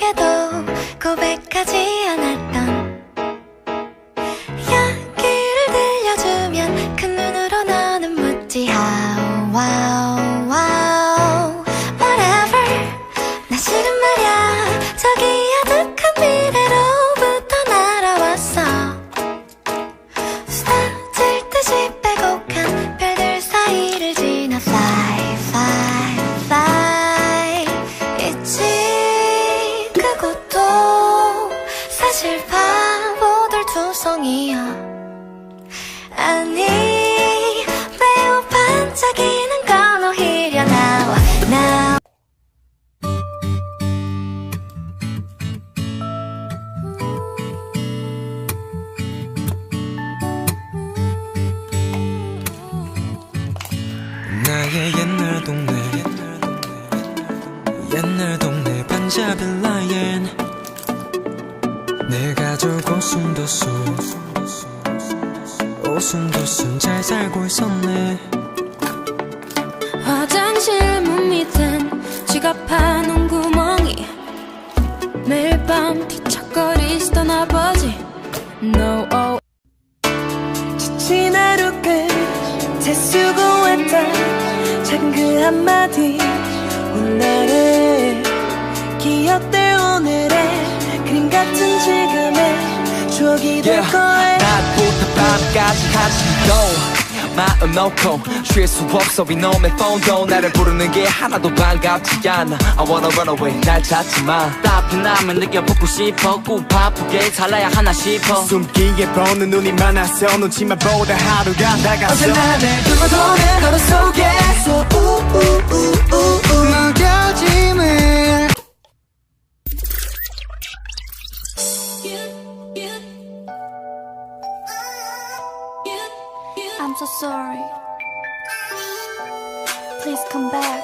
누구에게도 고백하지 않았던 이야기를 들려주면 그 눈으로 너는 묻지 How, wow, wow, whatever. 나 실은 말야 저기 아득한 미래로부터 날아왔어. 쏟아질 듯이 빼곡한 별들 사이를 지나 Fly, fly, fly. 있지 그것도 사실 바보들 투성이야. 아니 매우 반짝이는 건 오히려 나와 나. 나의 옛날 동네 반자빌라엔 내 가족 오순도순 잘 살고 있었네. 화장실 문 밑엔 지갑하는 구멍이 매일 밤 뒤척거리시던 아버지 No oh. 지친 하루 끝 재수고했다 작은 그 한마디 오늘의 기억될 오늘의 그림 같은 지금의 추억이 될 거야. 낮부터 밤까지 같이 마음 놓고 쉴 수 없어 이놈의 폰도 나를 부르는 게 하나도 반갑지 않아. I wanna run away 날 찾지 마. 따뜻함을 느껴보고 싶어 꼭 바쁘게 살아야 하나 싶어. 숨기게 보는 눈이 많아서 눈치만 보다 하루가 나갔어. 언제나 날 두고 도는 하루 속에서 무뎌짐을 I'm so sorry. Please come back.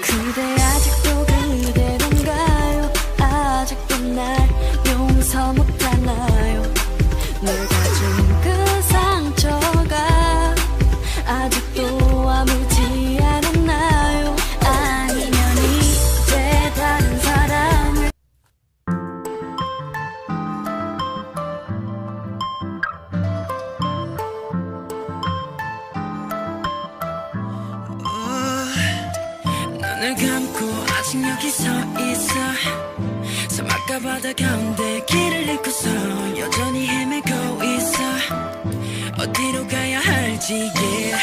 그대 아직도 그대던가요? 아직도 날 용서 못하나요? 널 가진 그 상처가 아직도 아물지 않았나요? 아니면 이제 다른 사람을 눈을 감고 아직 여기 서 있어. 사막과 바다 가운데 길을 잃고서 여전히 헤매고 있어. 어디로 가야 할지 yeah.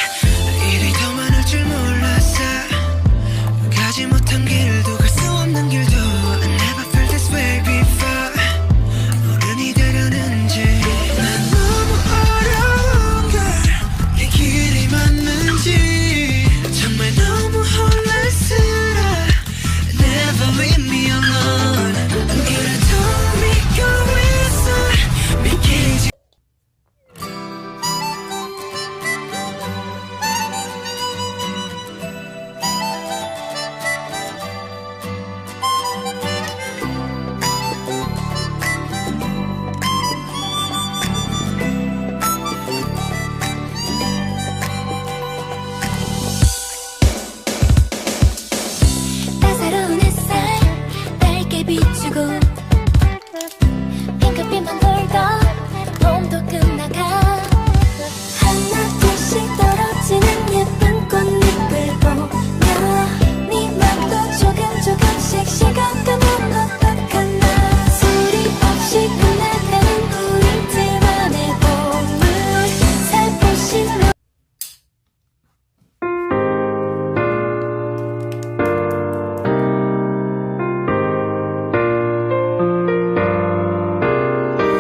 일이 더 많을 줄 몰랐어. 가지 못한 길도 갈 수 없는 길도 I never felt this way before. 어른이 되려는지 난 너무 어려운 걸 이 길이 맞는지 정말 너무 혼란스러워. Never leave me alone. 그래도 믿고 있어 믿기지. 따사로운 햇살 밝게 비추고 핑크빛만 돌던 봄도 끝나가 하나둘씩 떨어지는 예쁜 꽃잎을 보며 네 맘도 조금씩 식어가는 어떡하나. 소리 없이 끝나가는 우리들만의 봄을 살포시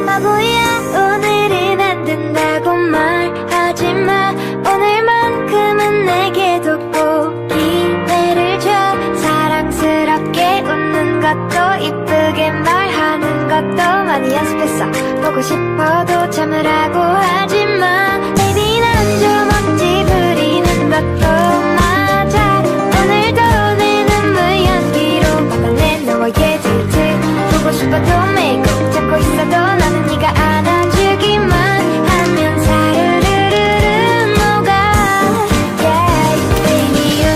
바보야 오늘은 안 된다고 말하지마. 오늘만큼은 내게도 꼭 기회를 줘. 사랑스럽게 웃는 것도 이쁘게 말하는 것도 많이 연습했어. 보고 싶어도 참으라고 하지마. Baby 난 좀 억지 부리는 것도 맞아. 오늘도 내 눈물 연기로 막아내 너와의 데이트. 보고 싶어도 매일 꼭 잡고 있어도 나는 네가 안아주기만 하면 사르르르르 녹아. Yeah, baby you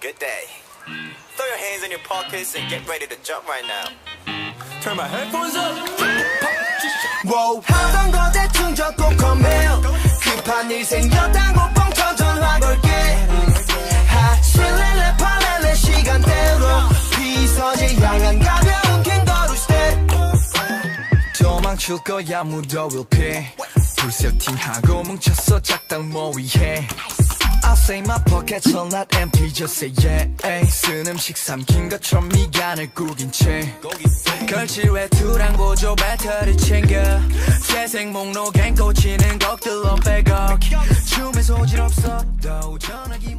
good day. Throw your hands in your pockets and get ready to jump right now. Turn my headphones up. wow. 하던 거 대충 적고 컴해요 급한 일 생겼다고 뻥쳐 전화 걸게 하실래래 팔래래 시간대로 비서지 향한 가벼운 캥거루 스텝 도망칠 거야 무더위를 피해 불 세팅하고 뭉쳤어 작당 모의해 I say my pockets are not empty just say yeah 쓴 음식 삼킨 것처럼 미간을 구긴 채 걸칠 외투랑 보조 배터리 챙겨 재생 목록엔 꽂히는 곡들로 빼곡 춤에 소질 없어 더 전화기